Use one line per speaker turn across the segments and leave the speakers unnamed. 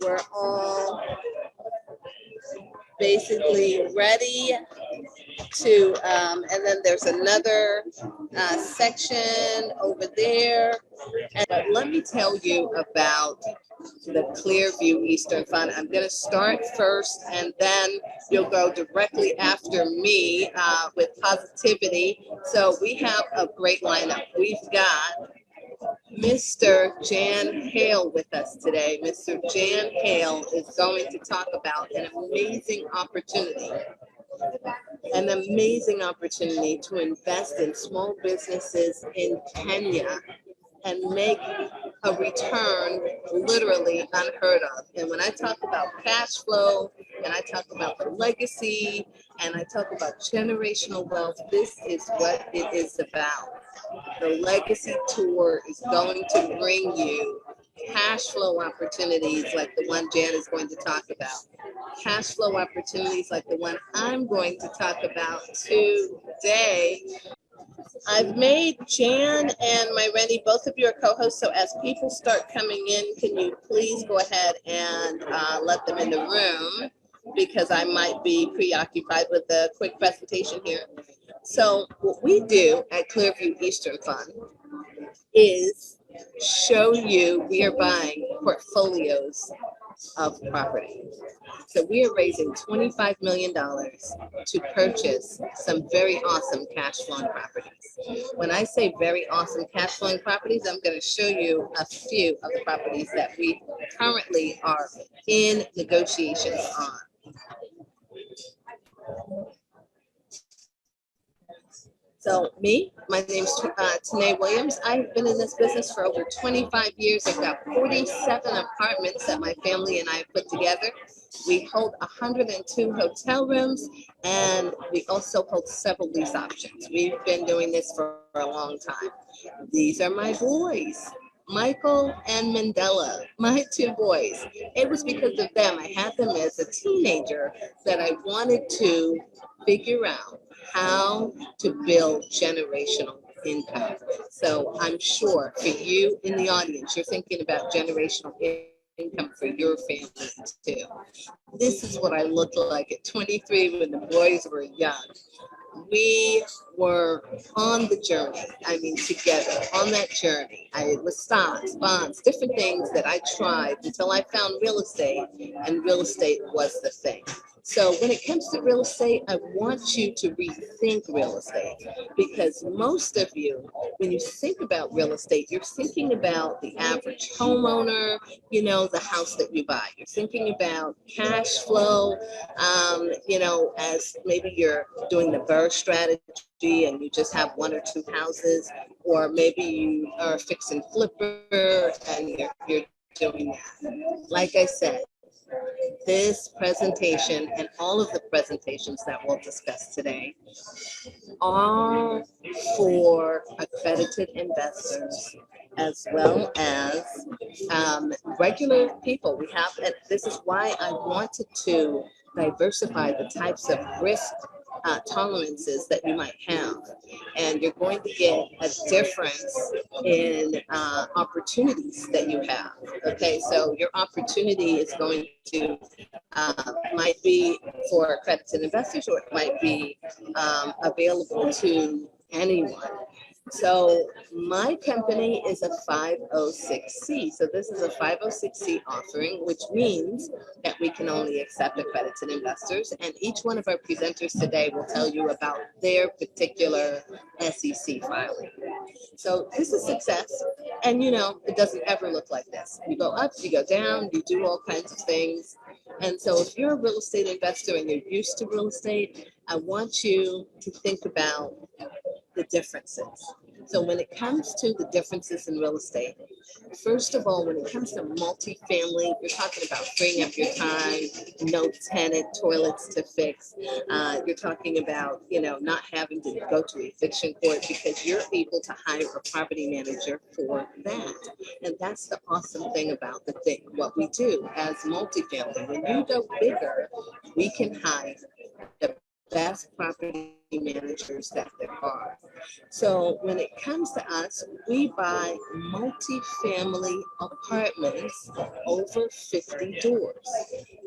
we're all basically ready to, and then there's another section over there. But let me tell you about the Clearview Eastern Fund. I'm going to start first, and then you'll go directly after me with positivity. So we have a great lineup. We've got Mr. Jan Hale with us today. Mr. Jan Hale is going to talk about an amazing opportunity to invest in small businesses in Kenya and make a return literally unheard of. And when I talk about cash flow, and I talk about the legacy, and I talk about generational wealth, this is what it is about. The Legacy Tour is going to bring you cash flow opportunities like the one Jan is going to talk about. Cash flow opportunities like the one I'm going to talk about today. I've made Jan and my Rennie, both of you are co-hosts, so as people start coming in, can you please go ahead and let them in the room, because I might be preoccupied with a quick presentation here. So what we do at Clearview Eastern Fund is show you we are buying portfolios of property. So we are raising $25 million to purchase some very awesome cash flowing properties. When I say very awesome cash flowing properties, I'm going to show you a few of the properties that we currently are in negotiations on. So my name's Tanae Williams. I've been in this business for over 25 years. I've got 47 apartments that my family and I put together. We hold 102 hotel rooms, and we also hold several lease options. We've been doing this for a long time. These are my boys, Michael and Mandela, my two boys. It was because of them. I had them as a teenager that I wanted to figure out how to build generational income. So I'm sure for you in the audience, you're thinking about generational income for your family too. This is what I looked like at 23 when the boys were young. We were on the journey, together on that journey. It was stocks, bonds, different things that I tried until I found real estate, and real estate was the thing. So when it comes to real estate, I want you to rethink real estate, because most of you, when you think about real estate, you're thinking about the average homeowner, the house that you buy. You're thinking about cash flow, as maybe you're doing the BRRRR strategy and you just have one or two houses, or maybe you are a fix and flipper and you're doing that. Like I said, this presentation and all of the presentations that we'll discuss today are for accredited investors as well as regular people. We have, and this is why I wanted to diversify the types of risk tolerances that you might have, and you're going to get a difference in opportunities that you have. Okay, so your opportunity is going to might be for accredited investors, or it might be available to anyone. So my company is a 506C. So this is a 506C offering, which means that we can only accept accredited investors. And each one of our presenters today will tell you about their particular SEC filing. So this is success. And it doesn't ever look like this. You go up, you go down, you do all kinds of things. And so if you're a real estate investor and you're used to real estate, I want you to think about the differences. So when it comes to the differences in real estate, first of all, when it comes to multifamily, you're talking about freeing up your time, no tenant, toilets to fix. You're talking about, not having to go to eviction court because you're able to hire a property manager for that. And that's the awesome thing about what we do as multifamily. When you go bigger, we can hire the best property managers that there are. So when it comes to us, we buy multifamily apartments over 50 doors.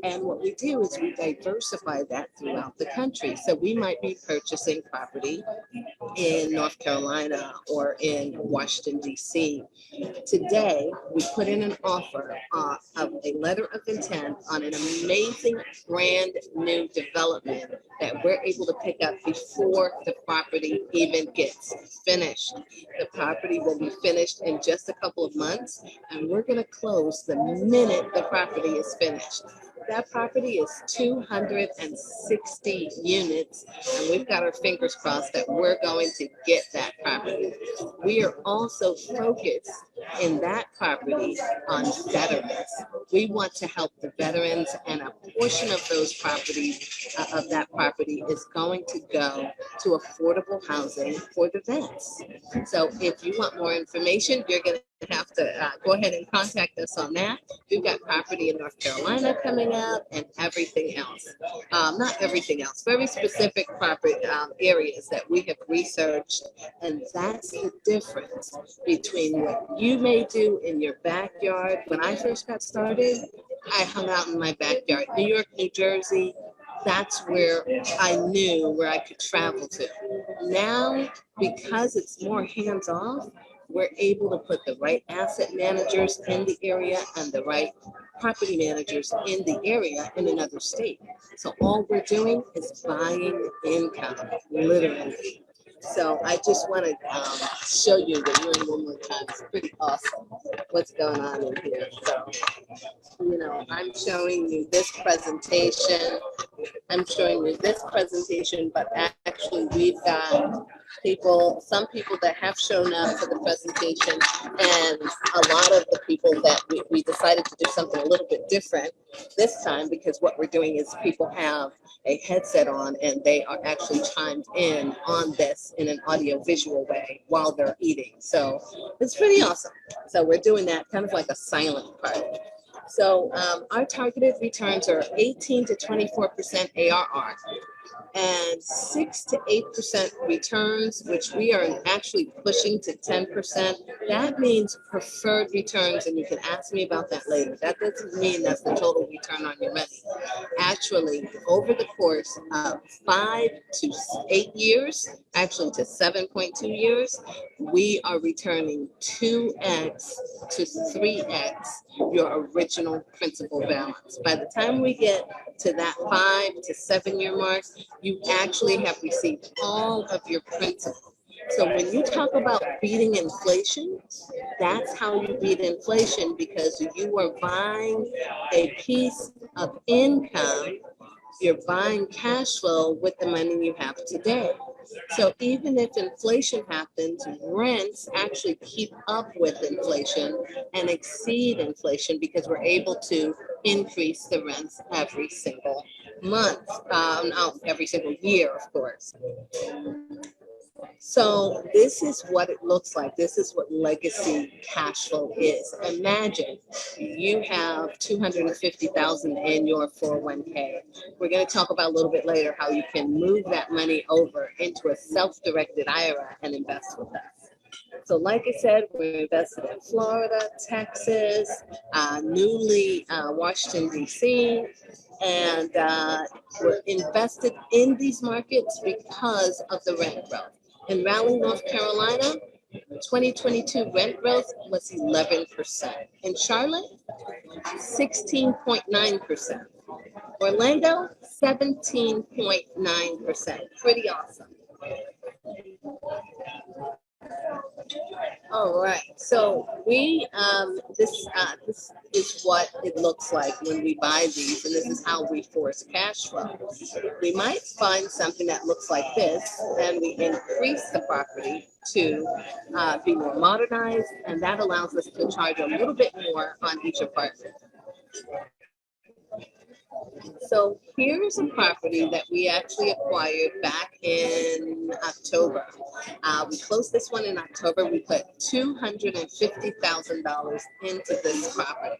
And what we do is we diversify that throughout the country. So we might be purchasing property in North Carolina or in Washington, D.C. Today, we put in an offer of a letter of intent on an amazing brand new development that we're able to pick up before the property even gets finished. The property will be finished in just a couple of months, and we're going to close the minute the property is finished. That property is 260 units, and we've got our fingers crossed that we're going to get that property. We are also focused in that property on veterans. We want to help the veterans, and a portion of those properties, of that property, is going to go to affordable housing for the vets. So if you want more information, you're going to have to go ahead and contact us on that. We've got property in North Carolina coming up and everything else. Not everything else, very specific property areas that we have researched. And that's the difference between what you may do in your backyard. When I first got started, I hung out in my backyard. New York, New Jersey, that's where I knew where I could travel to. Now, because it's more hands-off, we're able to put the right asset managers in the area and the right property managers in the area in another state. So all we're doing is buying income, literally. So I just want to show you the room one more time. It's pretty awesome what's going on in here. So, I'm showing you this presentation. But actually we've got some people that have shown up for the presentation, and a lot of the people that we decided to do something a little bit different this time, because what we're doing is people have a headset on and they are actually chimed in on this in an audio visual way while they're eating. So it's pretty awesome. So we're doing that kind of like a silent part. So our targeted returns are 18 to 24% ARR and 6 to 8% returns, which we are actually pushing to 10%. That means preferred returns, and you can ask me about that later. That doesn't mean that's the total return on your money. Actually, over the course of 5 to 8 years, actually to 7.2 years, we are returning 2x to 3x your original principal balance. By the time we get to that 5 to 7 year mark, you actually have received all of your principal. So when you talk about beating inflation, that's how you beat inflation, because you are buying a piece of income. You're buying cash flow with the money you have today. So even if inflation happens, rents actually keep up with inflation and exceed inflation, because we're able to increase the rents every single month, every single year, of course. So this is what it looks like. This is what legacy cash flow is. Imagine you have $250,000 in your 401k. We're going to talk about a little bit later how you can move that money over into a self-directed IRA and invest with us. So like I said, we're invested in Florida, Texas, newly Washington, D.C., and we're invested in these markets because of the rent growth. In Raleigh, North Carolina, 2022 rent growth was 11%. In Charlotte, 16.9%. Orlando, 17.9%. Pretty awesome. All right, so this is what it looks like when we buy these, and this is how we force cash flow. We might find something that looks like this, and we increase the property to be more modernized, and that allows us to charge a little bit more on each apartment. So here's a property that we actually acquired back in October. We closed this one in October. We put $250,000 into this property.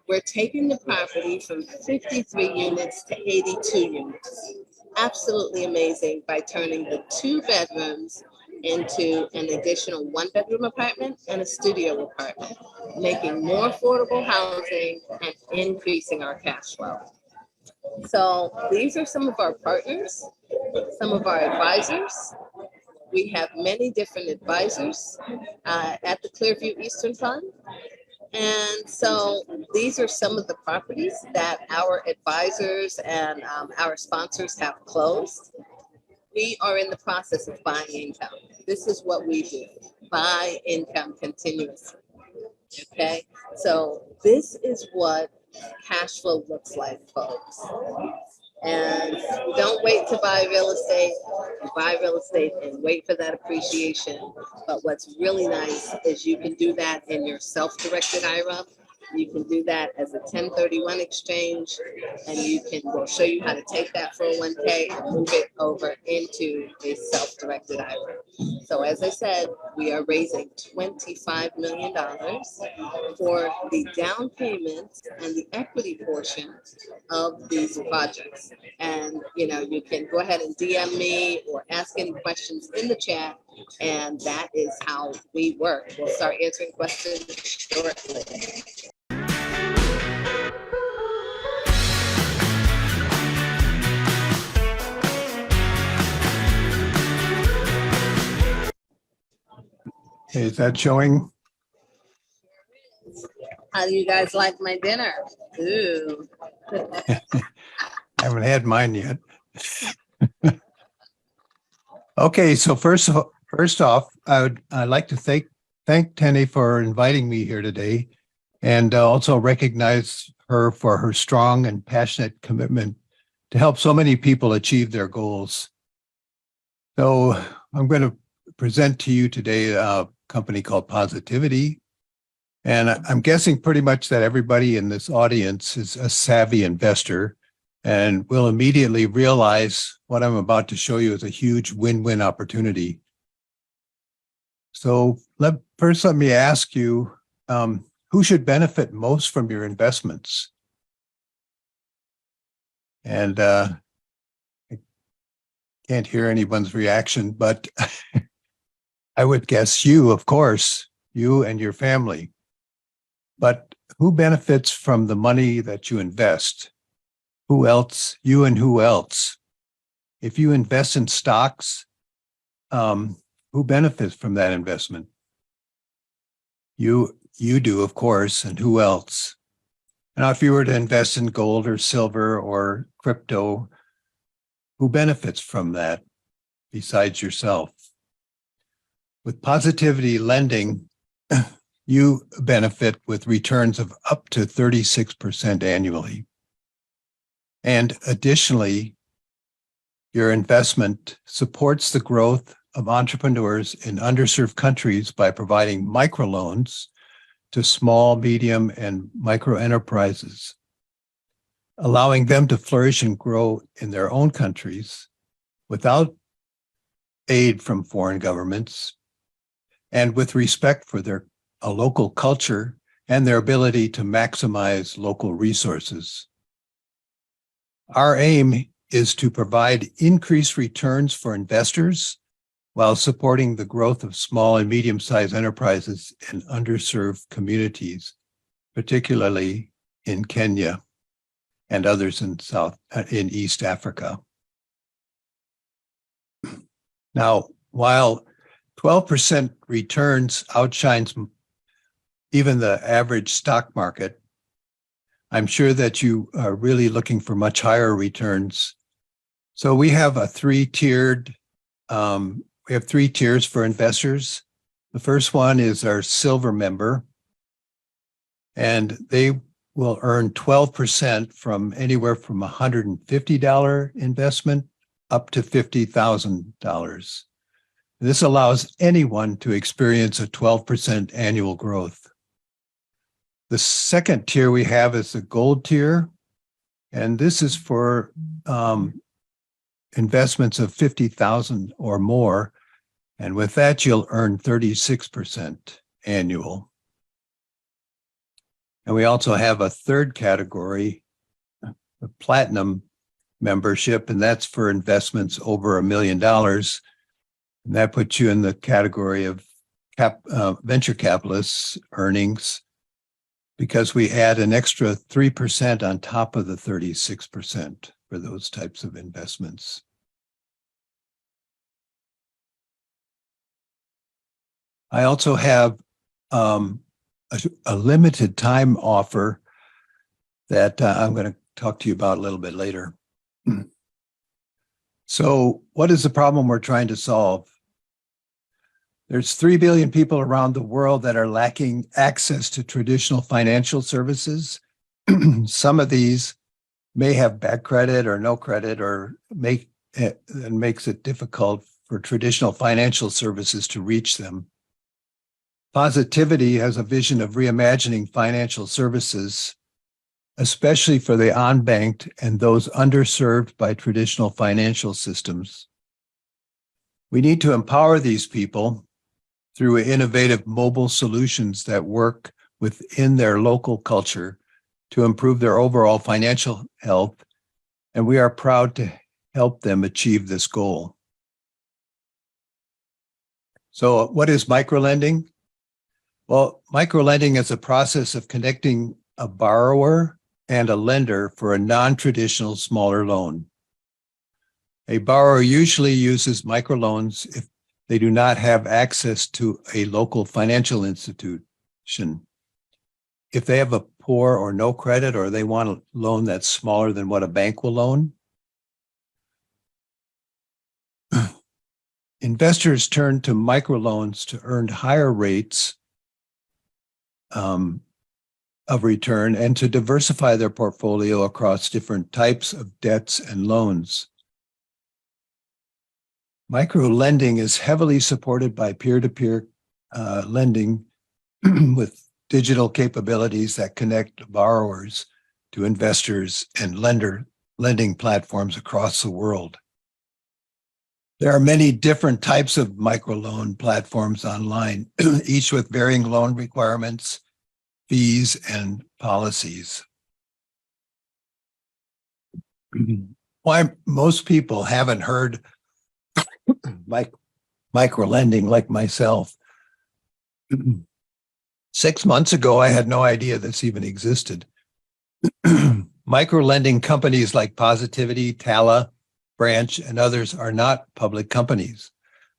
We're taking the property from 53 units to 82 units. Absolutely amazing by turning the 2 bedrooms into an additional 1-bedroom apartment and a studio apartment, making more affordable housing and increasing our cash flow. So these are some of our partners, some of our advisors. We have many different advisors at the Clearview Eastern Fund. And so these are some of the properties that our advisors and our sponsors have closed. We are in the process of buying income. This is what we do, buy income continuously. Okay, so this is what cash flow looks like, folks. And don't wait to buy real estate. Buy real estate and wait for that appreciation. But what's really nice is you can do that in your self-directed IRA. You can do that as a 1031 exchange, and we'll show you how to take that 401k and move it over into a self-directed IRA. So as I said, we are raising $25 million for the down payment and the equity portion of these projects. And you can go ahead and DM me or ask any questions in the chat, and that is how we work. We'll start answering questions shortly.
Is that showing?
How do you guys like my dinner? Ooh.
I haven't had mine yet. Okay, so first off, I'd like to thank Tenny for inviting me here today, and also recognize her for her strong and passionate commitment to help so many people achieve their goals. So I'm going to present to you today a company called Positivity. And I'm guessing pretty much that everybody in this audience is a savvy investor and will immediately realize what I'm about to show you is a huge win-win opportunity. So first, let me ask you, who should benefit most from your investments? And I can't hear anyone's reaction, but I would guess you, of course, you and your family. But who benefits from the money that you invest? Who else? You and who else? If you invest in stocks, who benefits from that investment? You do, of course, and who else? Now, if you were to invest in gold or silver or crypto, who benefits from that besides yourself? With Positivity lending, you benefit with returns of up to 36% annually. And additionally, your investment supports the growth of entrepreneurs in underserved countries by providing microloans to small, medium, and micro enterprises, allowing them to flourish and grow in their own countries without aid from foreign governments and with respect for their local culture and their ability to maximize local resources. Our aim is to provide increased returns for investors while supporting the growth of small and medium-sized enterprises in underserved communities, particularly in Kenya and others in East Africa. Now, while 12% returns outshines even the average stock market, I'm sure that you are really looking for much higher returns. So we have three tiers for investors. The first one is our silver member, and they will earn 12% from anywhere from $150 investment up to $50,000. This allows anyone to experience a 12% annual growth. The second tier we have is the gold tier, and this is for investments of $50,000 or more, and with that you'll earn 36% annual. And we also have a third category, the platinum membership, and that's for investments over $1 million. And that puts you in the category of venture capitalists' earnings, because we add an extra 3% on top of the 36% for those types of investments. I also have a limited time offer that I'm going to talk to you about a little bit later. So what is the problem we're trying to solve? There's 3 billion people around the world that are lacking access to traditional financial services. Some of these may have bad credit or no credit, or makes it difficult for traditional financial services to reach them. Positivity has a vision of reimagining financial services, especially for the unbanked and those underserved by traditional financial systems. We need to empower these people through innovative mobile solutions that work within their local culture to improve their overall financial health, and we are proud to help them achieve this goal. So what is microlending? Well, microlending is a process of connecting a borrower and a lender for a non-traditional smaller loan. A borrower usually uses microloans if they do not have access to a local financial institution. If they have a poor or no credit, or they want a loan that's smaller than what a bank will loan. Investors turn to microloans to earn higher rates of return and to diversify their portfolio across different types of debts and loans. Micro-lending is heavily supported by peer-to-peer lending with digital capabilities that connect borrowers to investors and lending platforms across the world. There are many different types of microloan platforms online, each with varying loan requirements, fees, and policies. Why most people haven't heard microlending like myself. 6 months ago, I had no idea this even existed. Microlending companies like Positivity, Tala, Branch, and others are not public companies,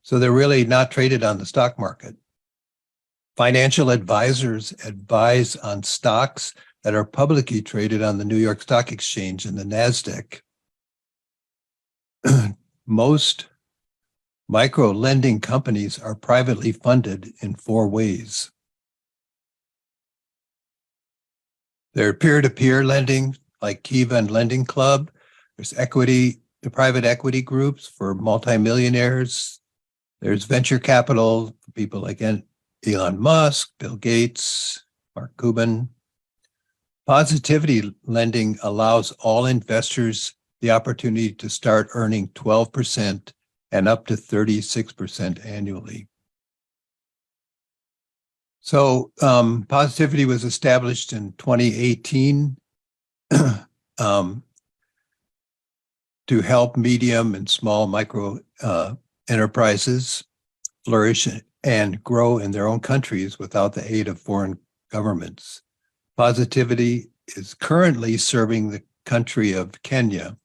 so they're really not traded on the stock market. Financial advisors advise on stocks that are publicly traded on the New York Stock Exchange and the NASDAQ. Most micro-lending companies are privately funded in 4 ways. They're peer-to-peer lending, like Kiva and Lending Club. There's the private equity groups for multimillionaires. There's venture capital for people like Elon Musk, Bill Gates, Mark Cuban. Positivity lending allows all investors the opportunity to start earning 12% and up to 36% annually. So Positivity was established in 2018 to help medium and small micro enterprises flourish and grow in their own countries without the aid of foreign governments. Positivity is currently serving the country of Kenya.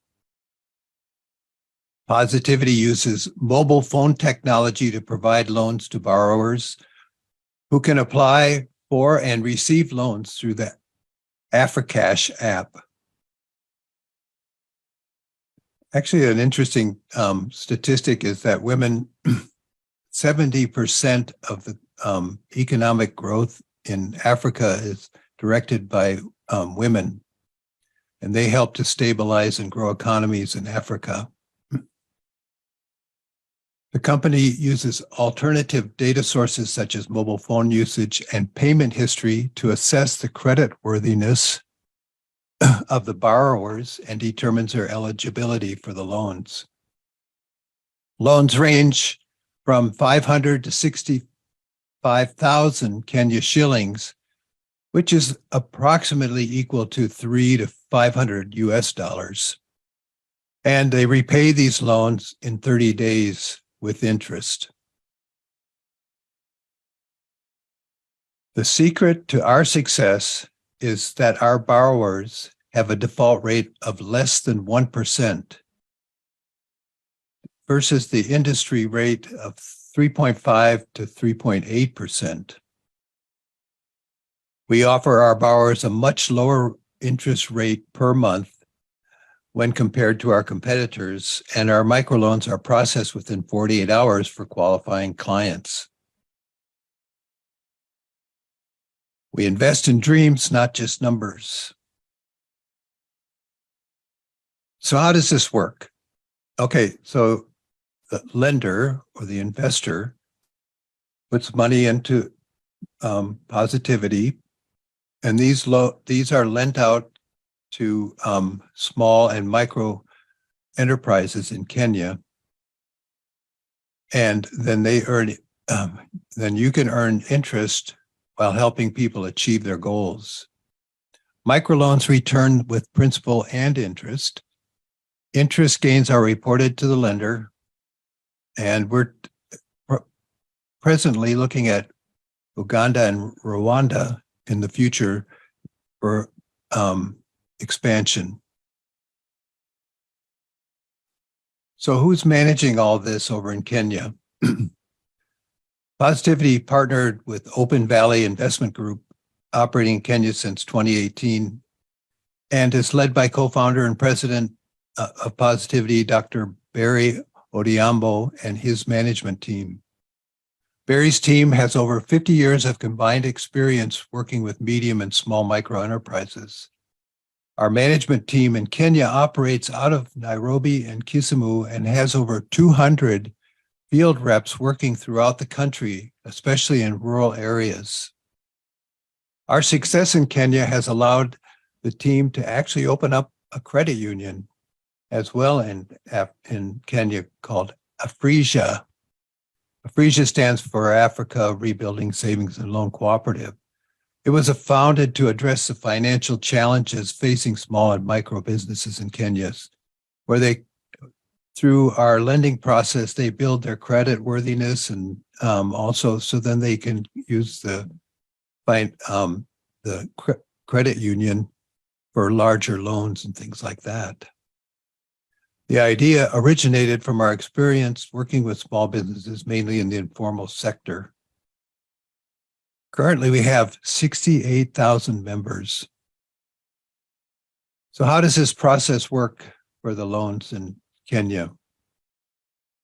Positivity uses mobile phone technology to provide loans to borrowers who can apply for and receive loans through the Africash app. Actually, an interesting statistic is that 70% of the economic growth in Africa is directed by women, and they help to stabilize and grow economies in Africa. The company uses alternative data sources such as mobile phone usage and payment history to assess the creditworthiness of the borrowers and determines their eligibility for the loans. Loans range from 500 to 65,000 Kenya shillings, which is approximately equal to $300 to $500 US. And they repay these loans in 30 days with interest. The secret to our success is that our borrowers have a default rate of less than 1% versus the industry rate of 3.5 to 3.8%. We offer our borrowers a much lower interest rate per month when compared to our competitors, and our microloans are processed within 48 hours for qualifying clients. We invest in dreams, not just numbers. So how does this work? Okay, so the lender or the investor puts money into Positivity, and these are lent out to small and micro enterprises in Kenya, and then they earn. Then you can earn interest while helping people achieve their goals. Microloans return with principal and interest. Interest gains are reported to the lender, and we're presently looking at Uganda and Rwanda in the future for expansion. So who's managing all this over in Kenya? Positivity partnered with Open Valley Investment Group, operating in Kenya since 2018, and is led by co-founder and president of Positivity, Dr. Barry Odhiambo, and his management team. Barry's team has over 50 years of combined experience working with medium and small micro enterprises. Our management team in Kenya operates out of Nairobi and Kisumu and has over 200 field reps working throughout the country, especially in rural areas. Our success in Kenya has allowed the team to actually open up a credit union as well in Kenya called Afrija. Afrija stands for Africa Rebuilding Savings and Loan Cooperative. It was founded to address the financial challenges facing small and micro businesses in Kenya, where they, through our lending process, they build their credit worthiness, and also so then they can use the credit union for larger loans and things like that. The idea originated from our experience working with small businesses, mainly in the informal sector. Currently, we have 68,000 members. So how does this process work for the loans in Kenya?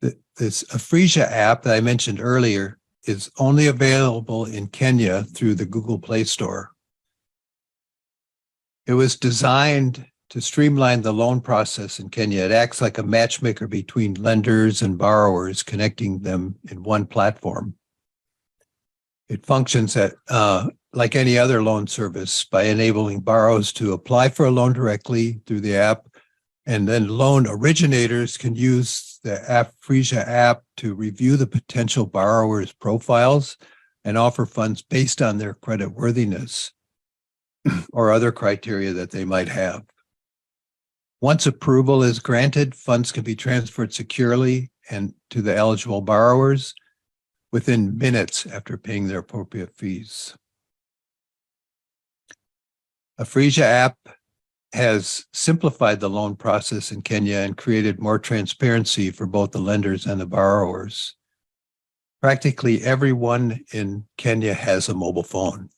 This Afrija app that I mentioned earlier is only available in Kenya through the Google Play Store. It was designed to streamline the loan process in Kenya. It acts like a matchmaker between lenders and borrowers, connecting them in one platform. It functions like any other loan service by enabling borrowers to apply for a loan directly through the app, and then loan originators can use the Afrija app to review the potential borrowers' profiles and offer funds based on their credit worthiness or other criteria that they might have. Once approval is granted, funds can be transferred securely and to the eligible borrowers within minutes after paying their appropriate fees. Afrija app has simplified the loan process in Kenya and created more transparency for both the lenders and the borrowers. Practically everyone in Kenya has a mobile phone.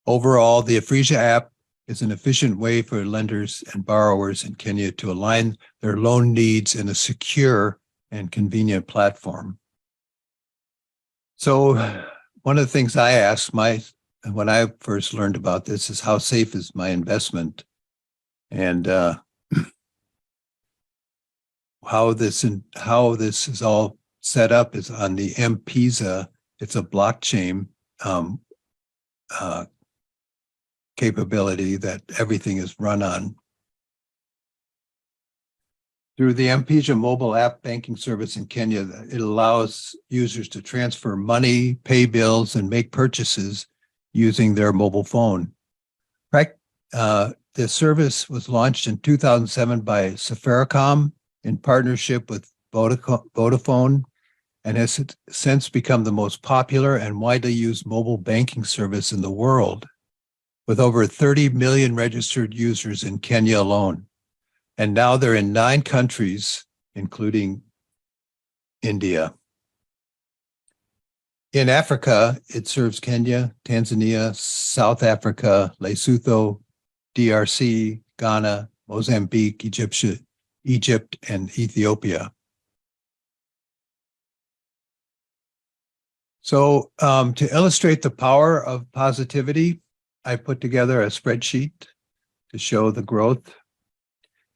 Overall, the Afrija app is an efficient way for lenders and borrowers in Kenya to align their loan needs in a secure and convenient platform. So one of the things I asked when I first learned about this is, how safe is my investment? And how this is all set up is on the M-Pesa. It's a blockchain capability that everything is run on. Through the M-Pesa mobile app banking service in Kenya, it allows users to transfer money, pay bills, and make purchases using their mobile phone. The service was launched in 2007 by Safaricom in partnership with Vodafone, and has since become the most popular and widely used mobile banking service in the world, with over 30 million registered users in Kenya alone. And now they're in 9 countries, including India. In Africa, it serves Kenya, Tanzania, South Africa, Lesotho, DRC, Ghana, Mozambique, Egypt, and Ethiopia. So to illustrate the power of positivity, I put together a spreadsheet to show the growth.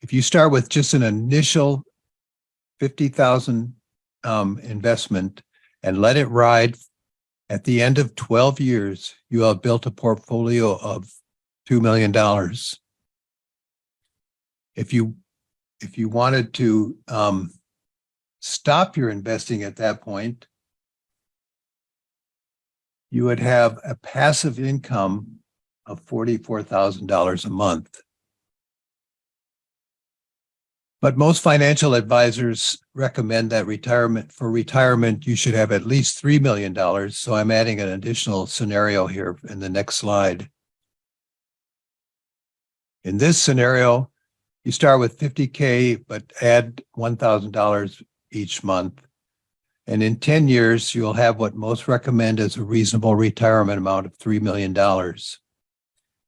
If you start with just an initial 50,000 investment and let it ride, at the end of 12 years, you have built a portfolio of $2 million. If you wanted to stop your investing at that point, you would have a passive income of $44,000 a month. But most financial advisors recommend that for retirement, you should have at least $3 million. So I'm adding an additional scenario here in the next slide. In this scenario, you start with 50K, but add $1,000 each month. And in 10 years, you'll have what most recommend as a reasonable retirement amount of $3 million.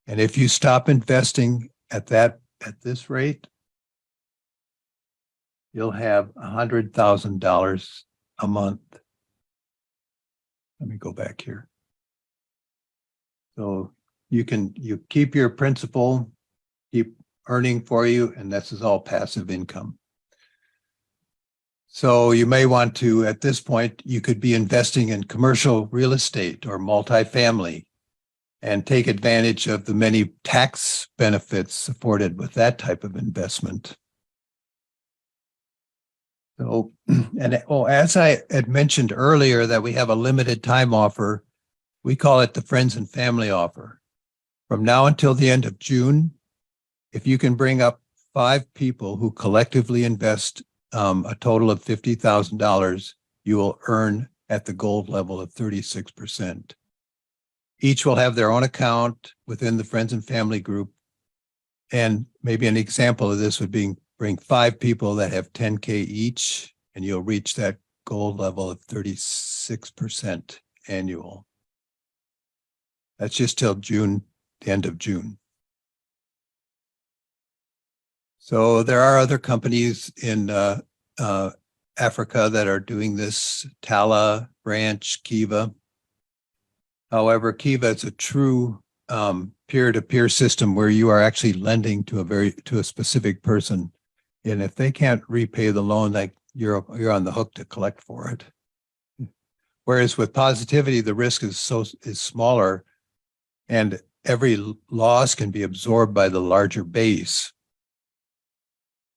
And if you stop investing at this rate, you'll have $100,000 a month. Let me go back here. So you keep your principal, keep earning for you, and this is all passive income. So you may want to, at this point, you could be investing in commercial real estate or multifamily and take advantage of the many tax benefits afforded with that type of investment. So, as I had mentioned earlier that we have a limited time offer, we call it the friends and family offer. From now until the end of June, if you can bring up 5 people who collectively invest a total of $50,000, you will earn at the gold level of 36%. Each will have their own account within the friends and family group. And maybe an example of this would be bring 5 people that have 10K each, and you'll reach that gold level of 36% annual. That's just till June, the end of June. So there are other companies in Africa that are doing this, Tala, Branch, Kiva. However, Kiva is a true peer-to-peer system where you are actually lending to a specific person. And if they can't repay the loan, like you're on the hook to collect for it. Whereas with positivity, the risk is smaller, and every loss can be absorbed by the larger base.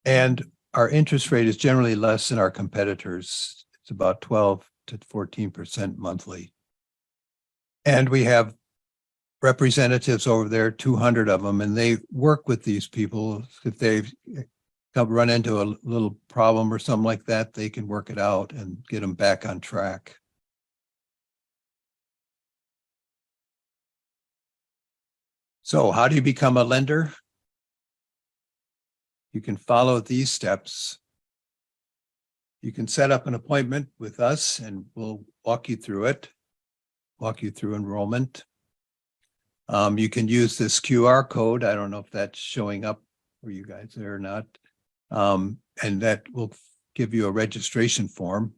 And our interest rate is generally less than our competitors. It's about 12 to 14% monthly. And we have representatives over there, 200 of them, and they work with these people. If they run into a little problem or something like that, they can work it out and get them back on track. So how do you become a lender? You can follow these steps. You can set up an appointment with us and we'll walk you through it, walk you through enrollment. You can use this QR code. I don't know if that's showing up for you guys there or not. And that will give you a registration form.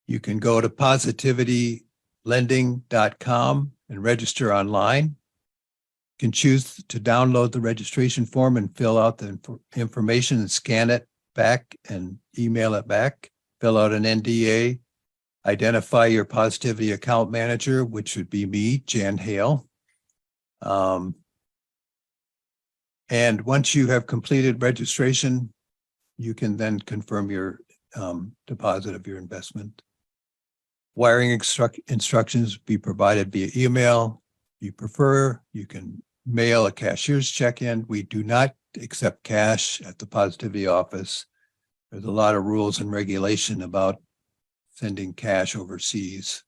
You can go to positivitylending.com and register online. You can choose to download the registration form and fill out the information and scan it back and email it back, fill out an NDA, identify your positivity account manager, which would be me, Jan Hale. And once you have completed registration, you can then confirm your deposit of your investment. Wiring instructions be provided via email. If you prefer, you can mail a cashier's check-in. We do not accept cash at the Positivity office. There's a lot of rules and regulation about sending cash overseas.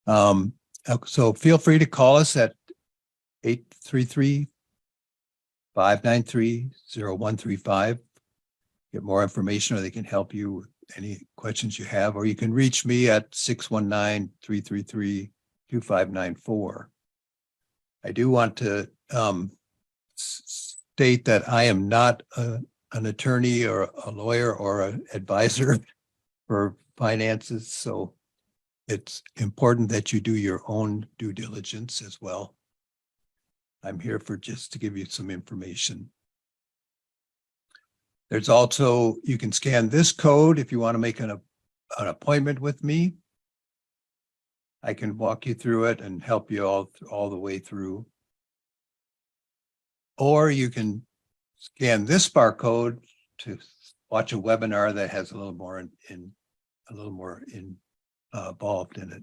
So feel free to call us at 833-593-0135. Get more information, or they can help you with any questions you have, or you can reach me at 619-333-2594. I do want to state that I am not an attorney or a lawyer or an advisor for finances, so it's important that you do your own due diligence as well. I'm here for just to give you some information. There's also, you can scan this code if you want to make an appointment with me. I can walk you through it and help you all the way through. Or you can scan this barcode to watch a webinar that has a little more involved in it.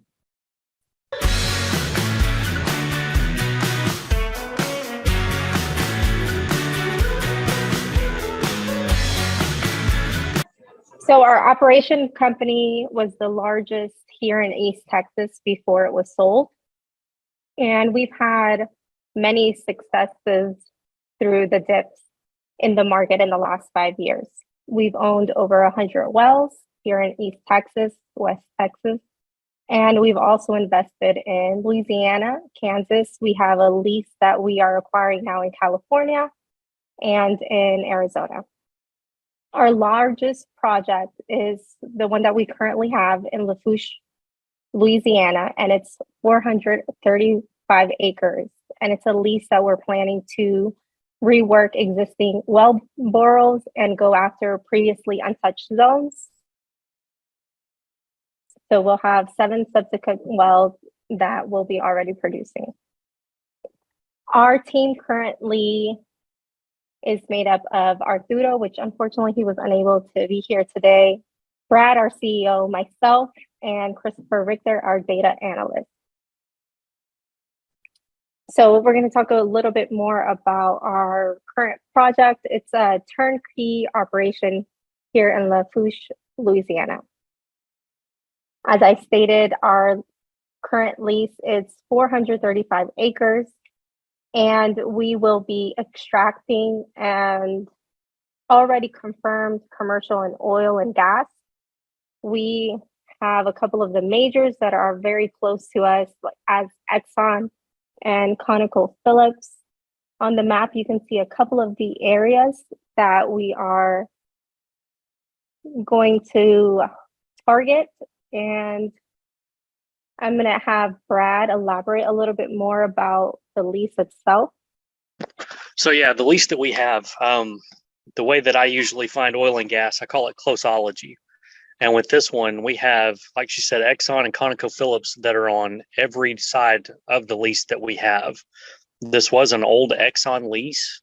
So our operation company was the largest here in East Texas before it was sold. And we've had many successes through the dips in the market in the last 5 years. We've owned over 100 wells here in East Texas, West Texas. And we've also invested in Louisiana, Kansas. We have a lease that we are acquiring now in California and in Arizona. Our largest project is the one that we currently have in Lafourche, Louisiana, and it's 435 acres. And it's a lease that we're planning to rework existing well borers and go after previously untouched zones. So we'll have 7 subsequent wells that will be already producing. Our team currently is made up of Arturo, which unfortunately he was unable to be here today, Brad, our CEO, myself, and Christopher Richter, our data analyst. So we're going to talk a little bit more about our current project. It's a turnkey operation here in Lafourche, Louisiana. As I stated, our current lease is 435 acres. And we will be extracting and already confirmed commercial and oil and gas. We have a couple of the majors that are very close to us, like as Exxon and ConocoPhillips. On the map, you can see a couple of the areas that we are going to target. And I'm going to have Brad elaborate a little bit more about the lease itself.
So yeah, the lease that we have, the way that I usually find oil and gas, I call it closeology. And with this one, we have, like she said, Exxon and ConocoPhillips that are on every side of the lease that we have. This was an old Exxon lease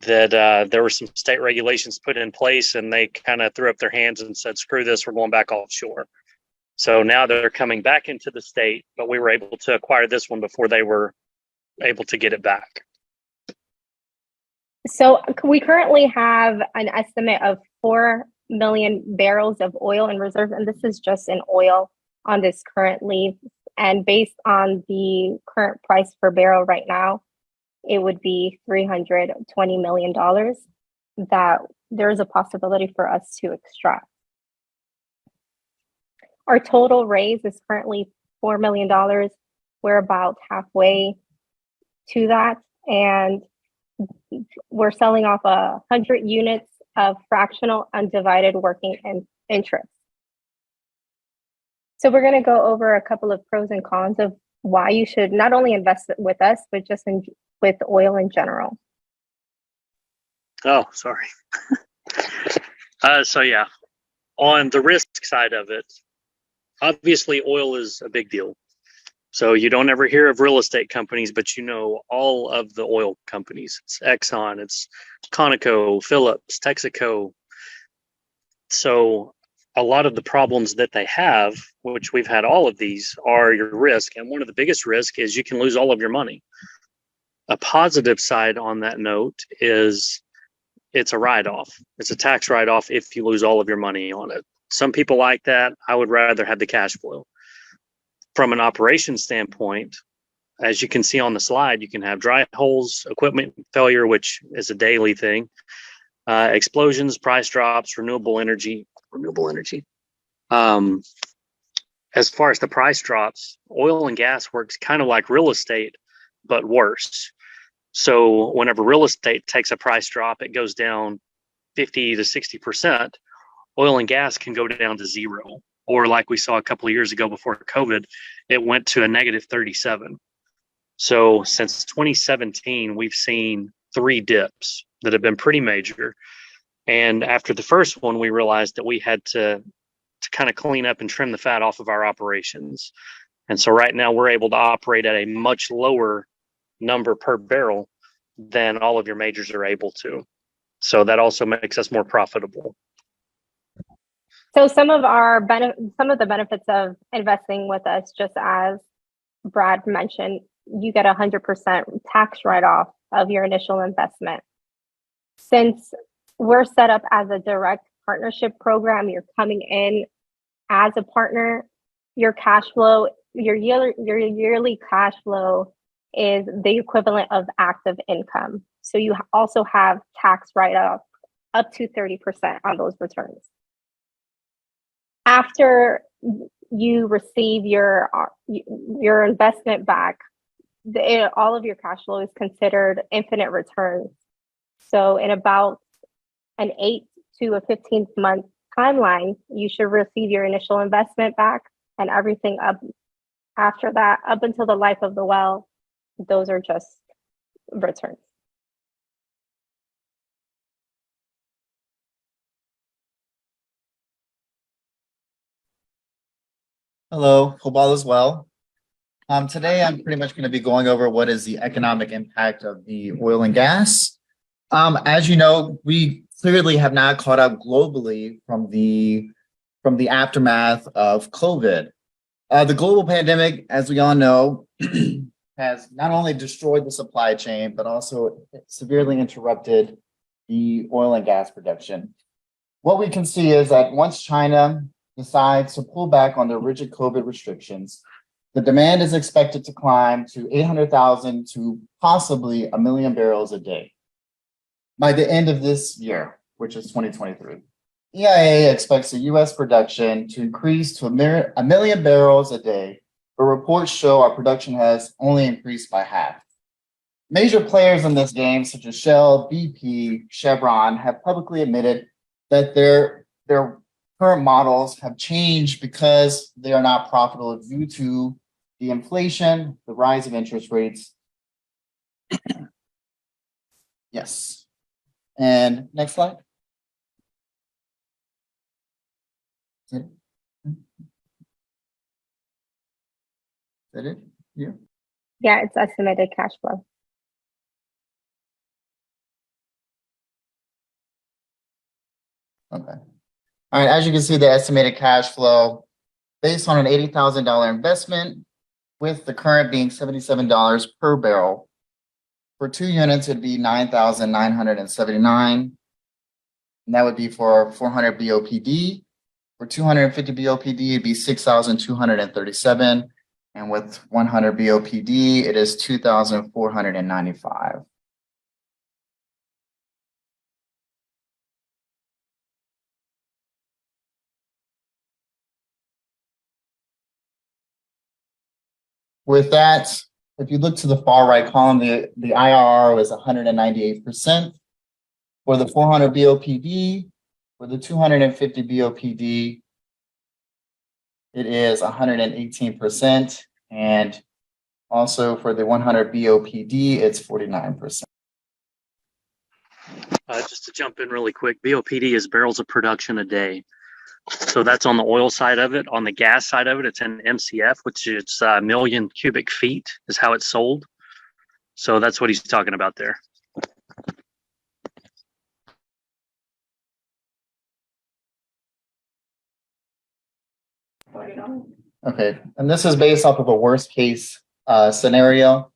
that there were some state regulations put in place, and they kind of threw up their hands and said, screw this, we're going back offshore. So now they're coming back into the state, but we were able to acquire this one before they were able to get it back.
So we currently have an estimate of 4 million barrels of oil in reserve, and this is just in oil on this current lease. And based on the current price per barrel right now, it would be $320 million that there's a possibility for us to extract. Our total raise is currently $4 million. We're about halfway to that, and we're selling off 100 units of fractional undivided working interest. So we're going to go over a couple of pros and cons of why you should not only invest with us, but just with oil in general.
Oh, sorry. So yeah, on the risk side of it, obviously oil is a big deal. So you don't ever hear of real estate companies, but you know all of the oil companies. It's Exxon, it's Conoco, Phillips, Texaco. So a lot of the problems that they have, which we've had all of these, are your risk. And one of the biggest risks is you can lose all of your money. A positive side on that note is it's a write-off. It's a tax write-off if you lose all of your money on it. Some people like that. I would rather have the cash flow. From an operation standpoint, as you can see on the slide, you can have dry holes, equipment failure, which is a daily thing, explosions, price drops, renewable energy. As far as the price drops, oil and gas works kind of like real estate, but worse. So whenever real estate takes a price drop, it goes down 50 to 60%. Oil and gas can go down to zero. Or like we saw a couple of years ago before COVID, it went to a negative 37. So since 2017, we've seen 3 dips that have been pretty major. And after the first one, we realized that we had to kind of clean up and trim the fat off of our operations. And so right now we're able to operate at a much lower number per barrel than all of your majors are able to. So that also makes us more profitable.
So some of the benefits of investing with us, just as Brad mentioned, you get 100% tax write-off of your initial investment. Since we're set up as a direct partnership program, you're coming in as a partner, your cash flow, your yearly cash flow is the equivalent of active income. So you also have tax write-off up to 30% on those returns. After you receive your investment back, all of your cash flow is considered infinite returns. So in about an 8 to a 15th month timeline, you should receive your initial investment back, and everything up after that, up until the life of the well, those are just returns.
Hello, hope all is well. Today I'm pretty much going to be going over what is the economic impact of the oil and gas. As you know, we clearly have not caught up globally from the aftermath of COVID. The global pandemic, as we all know, has not only destroyed the supply chain, but also severely interrupted the oil and gas production. What we can see is that once China decides to pull back on the rigid COVID restrictions, the demand is expected to climb to 800,000 to possibly 1 million barrels a day by the end of this year, which is 2023. EIA expects the U.S. production to increase to 1 million barrels a day, but reports show our production has only increased by half. Major players in this game, such as Shell, BP, Chevron, have publicly admitted that their current models have changed because they are not profitable due to the inflation, the rise of interest rates. Yes. And next slide. Is that it? Yeah.
Yeah, it's estimated cash flow.
Okay. All right, as you can see, the estimated cash flow based on an $80,000 investment, with the current being $77 per barrel. For 2 units, it'd be $9,979. And that would be for 400 BOPD. For 250 BOPD, it'd be $6,237. And with 100 BOPD, it is $2,495. With that, if you look to the far right column, the IRR was 198%. For the 400 BOPD, for the 250 BOPD, it is 118%. And also for the 100 BOPD, it's 49%.
Just to jump in really quick, BOPD is barrels of production a day. So that's on the oil side of it. On the gas side of it, it's an MCF, which is a million cubic feet is how it's sold. So that's what he's talking about there.
Okay, and this is based off of a worst case scenario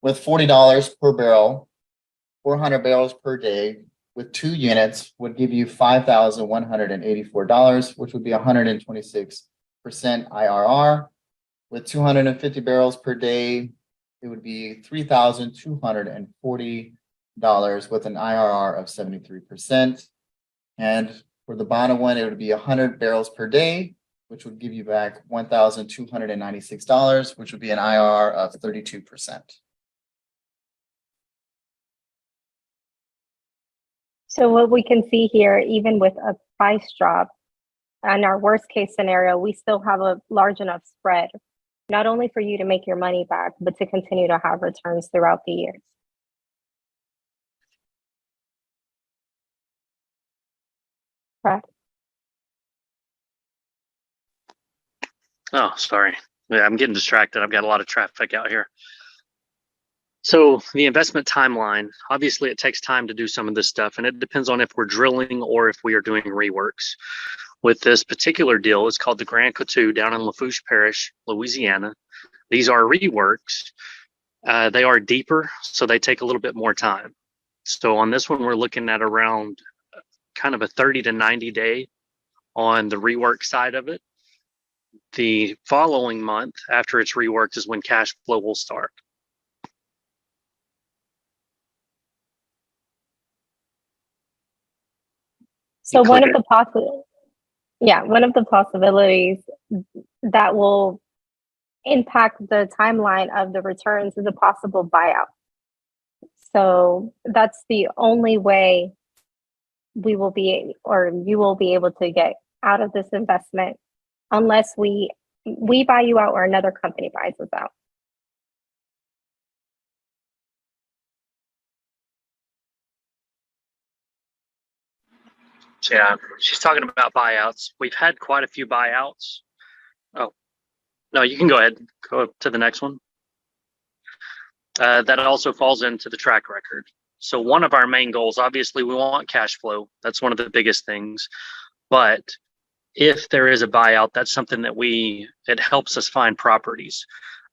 with $40 per barrel, 400 barrels per day. with 2 units would give you $5,184, which would be 126% IRR. With 250 barrels per day, it would be $3,240 with an IRR of 73%. And for the bottom one, it would be 100 barrels per day, which would give you back $1,296, which would be an IRR of 32%.
So what we can see here, even with a price drop, in our worst case scenario, we still have a large enough spread, not only for you to make your money back, but to continue to have returns throughout the years. Correct.
Oh, sorry. Yeah, I'm getting distracted. I've got a lot of traffic out here. So the investment timeline, obviously it takes time to do some of this stuff, and it depends on if we're drilling or if we are doing reworks. With this particular deal, it's called the Grand Coteau down in Lafourche Parish, Louisiana. These are reworks. They are deeper, so they take a little bit more time. So on this one, we're looking at around kind of a 30 to 90 day on the rework side of it. The following month after it's reworked is when cash flow will start.
So one of the possibilities that will impact the timeline of the returns is a possible buyout. So that's the only way we will be, or you will be able to get out of this investment, unless we buy you out or another company buys us out.
Yeah, she's talking about buyouts. We've had quite a few buyouts. Oh, no, you can go ahead. Go to the next one. That also falls into the track record. So one of our main goals, obviously, we want cash flow. That's one of the biggest things. But if there is a buyout, that's something that it helps us find properties.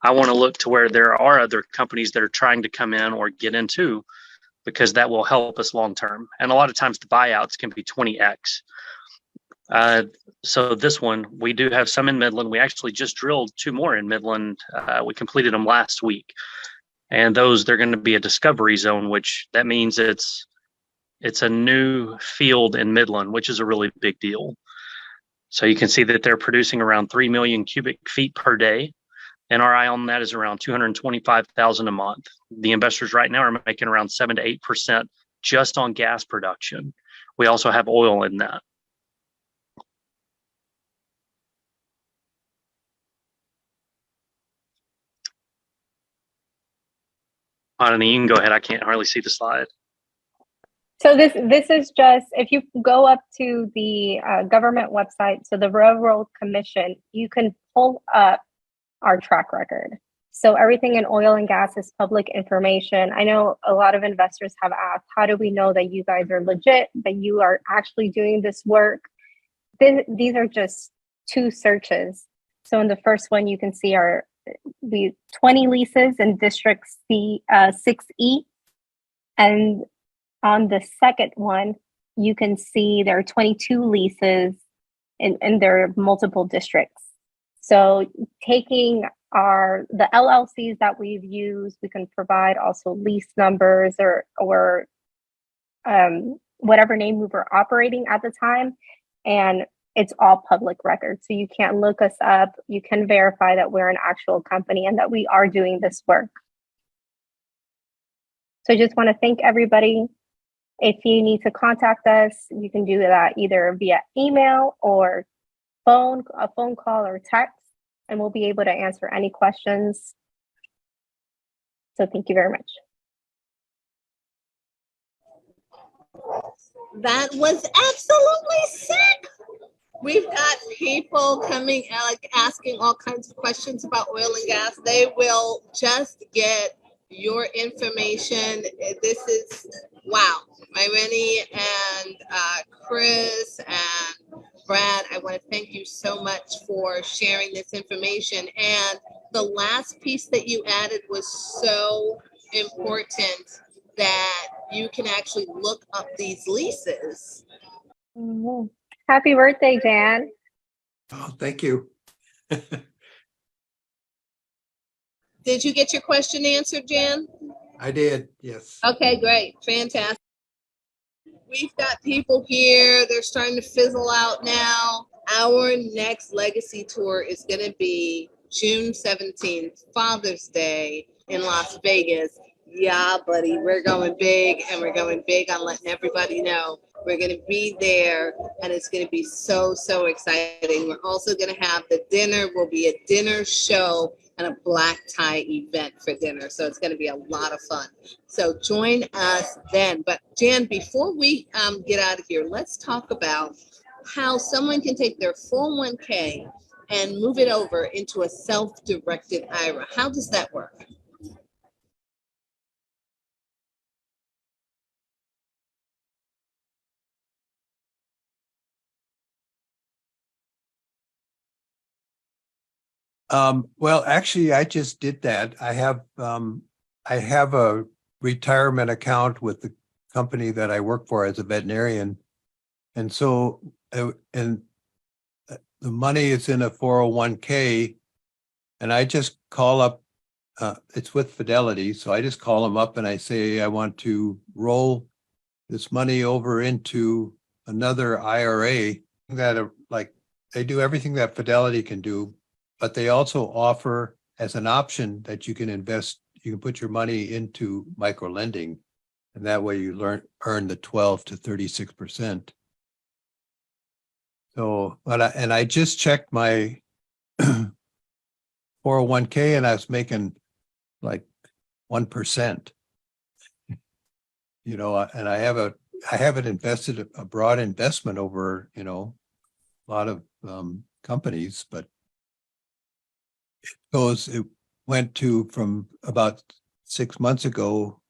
I want to look to where there are other companies that are trying to come in or get into, because that will help us long term. And a lot of times the buyouts can be 20x. So this one, we do have some in Midland. We actually just drilled 2 more in Midland. We completed them last week. And they're going to be a discovery zone, which that means it's a new field in Midland, which is a really big deal. So you can see that they're producing around 3 million cubic feet per day. NRI on that is around 225,000 a month. The investors right now are making around 7 to 8% just on gas production. We also have oil in that. I don't know, you can go ahead. I can't hardly see the slide.
So this is just, if you go up to the government website, so the Railroad Commission, you can pull up our track record. So everything in oil and gas is public information. I know a lot of investors have asked, how do we know that you guys are legit, that you are actually doing this work? These are just 2 searches. So in the first one, you can see we 20 leases in District 6E. And on the second one, you can see there are 22 leases in their multiple districts. So taking the LLCs that we've used, we can provide also lease numbers or whatever name we were operating at the time. And it's all public record. So you can't look us up. You can verify that we're an actual company and that we are doing this work. So I just want to thank everybody. If you need to contact us, you can do that either via email or a phone call or text, and we'll be able to answer any questions. So thank you very much.
That was absolutely sick. We've got people coming, like asking all kinds of questions about oil and gas. They will just get your information. This is wow. Irene and Chris and Brad, I want to thank you so much for sharing this information. And the last piece that you added was so important. that you can actually look up these leases.
Mhm. Happy birthday, Jan.
Oh, thank you.
Did you get your question answered, Jan?
I did, yes.
Okay, great. Fantastic. We've got people here. They're starting to fizzle out now. Our next legacy tour is going to be June 17th, Father's Day in Las Vegas. Yeah, buddy, we're going big, and we're going big on letting everybody know we're going to be there, and it's going to be so, so exciting. We're also going to have the dinner, will be a dinner show and a black tie event for dinner. So it's going to be a lot of fun. So join us then. But Jan, before we get out of here, let's talk about how someone can take their 401k and move it over into a self-directed IRA. How does that work?
Well, actually, I just did that. I have a retirement account with the company that I work for as a veterinarian. And so, the money is in a 401k, and I just call up, it's with Fidelity. So I just call them up and I say, I want to roll this money over into another IRA that like they do everything that Fidelity can do, but they also offer as an option that you can invest, you can put your money into micro lending, and that way you earn the 12 to 36%. So, I just checked my 401k and I was making like 1%. And I haven't invested a broad investment over, a lot of companies, but it went to, from about 6 months ago,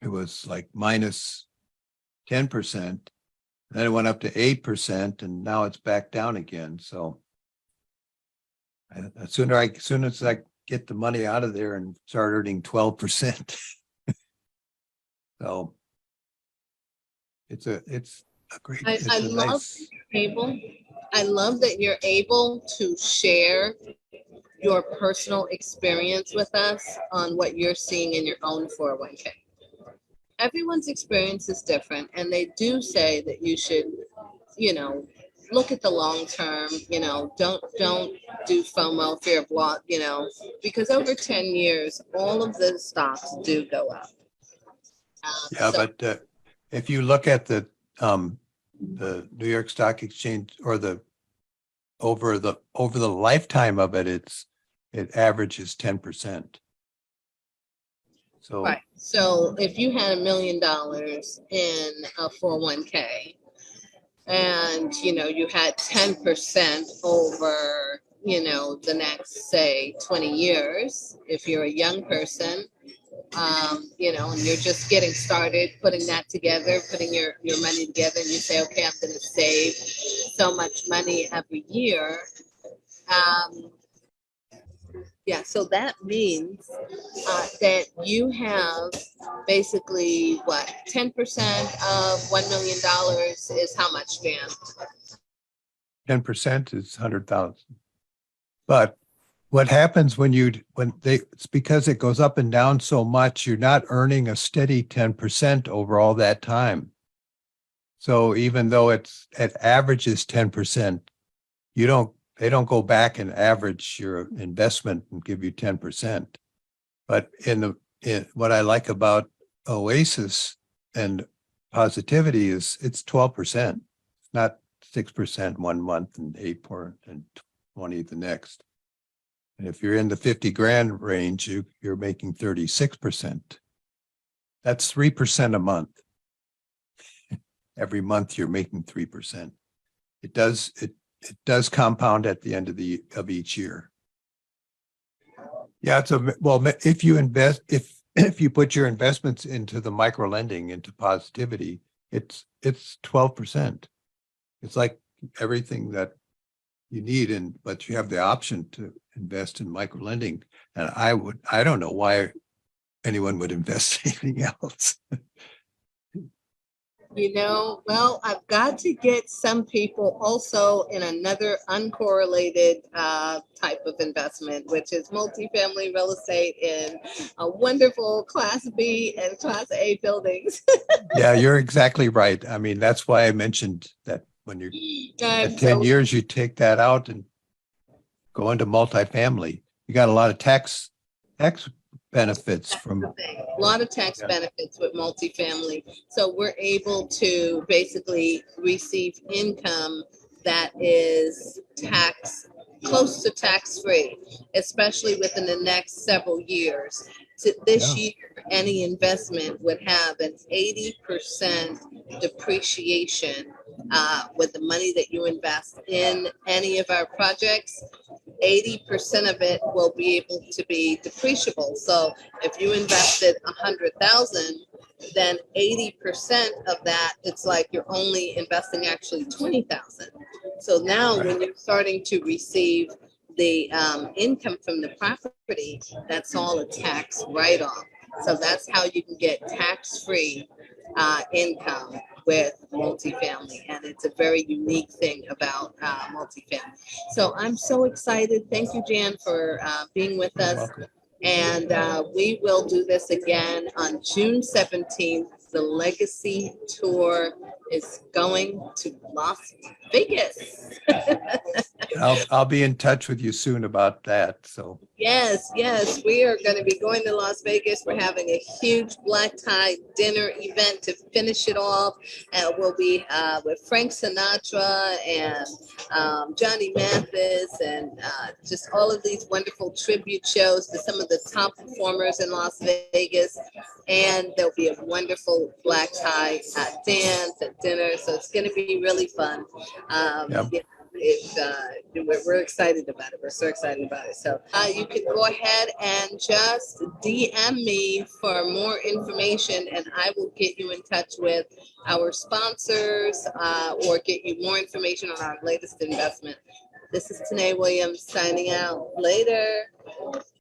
it was like minus 10%. Then it went up to 8%, and now it's back down again. So as soon as I get the money out of there and start earning 12%. So it's a great.
I love I love that you're able to share your personal experience with us on what you're seeing in your own 401k. Everyone's experience is different, and they do say that you should, look at the long term, don't do FOMO, fear of loss, because over 10 years, all of the stocks do go up.
Yeah, but if you look at the New York Stock Exchange, or over the lifetime of it, it averages 10%. So
right. So if you had $1 million in a 401k, and you had 10% over the next, say, 20 years, if you're a young person, and you're just getting started putting that together, putting your money together, and you say, okay, I'm going to save so much money every year. Yeah, so that means that you have basically what, 10% of $1 million is how much, Dan?
10% is 100,000. But what happens it's because it goes up and down so much, you're not earning a steady 10% over all that time. So even though it averages 10%, they don't go back and average your investment and give you 10%. But what I like about Oasis and Positivity is it's 12%. It's not 6% 1 month and 8% and 20 the next. And if you're in the 50 grand range, you're making 36%. That's 3% a month. Every month you're making 3%. It does compound at the end of each year. Yeah, if you invest, if you put your investments into the micro lending, into Positivity, it's 12%. It's like everything that you need, but you have the option to invest in micro lending. And I don't know why anyone would invest anything else.
Well, I've got to get some people also in another uncorrelated type of investment, which is multifamily real estate in a wonderful Class B and Class A buildings.
Yeah, you're exactly right. I mean, that's why I mentioned that when you're
I'm
at 10
so-
years, you take that out and go into multifamily. You got a lot of tax benefits from,
A lot of tax
Yeah.
benefits with multifamily. So we're able to basically receive income that is close to tax free, especially within the next several years. So this year, any investment would have an 80% depreciation with the money that you invest in any of our projects. 80% of it will be able to be depreciable. So if you invested 100,000, then 80% of that, it's like you're only investing actually 20,000. So now when you're starting to receive the income from the property, that's all a tax write-off. So that's how you can get tax-free income with multifamily, and it's a very unique thing about multifamily. So I'm so excited. Thank you, Jan, for being with us. And we will do this again on June 17th. The Legacy Tour is going to Las Vegas.
I'll be in touch with you soon about that. So
Yes, we are going to be going to Las Vegas. We're having a huge black tie dinner event to finish it off. And we'll be with Frank Sinatra and Johnny Mathis and just all of these wonderful tribute shows to some of the top performers in Las Vegas. And there'll be a wonderful black tie dance at dinner. So it's going to be really fun. We're excited about it. We're so excited about it. So you can go ahead and just DM me for more information, and I will get you in touch with our sponsors or get you more information on our latest investment. This is Tanae Williams signing out. Later.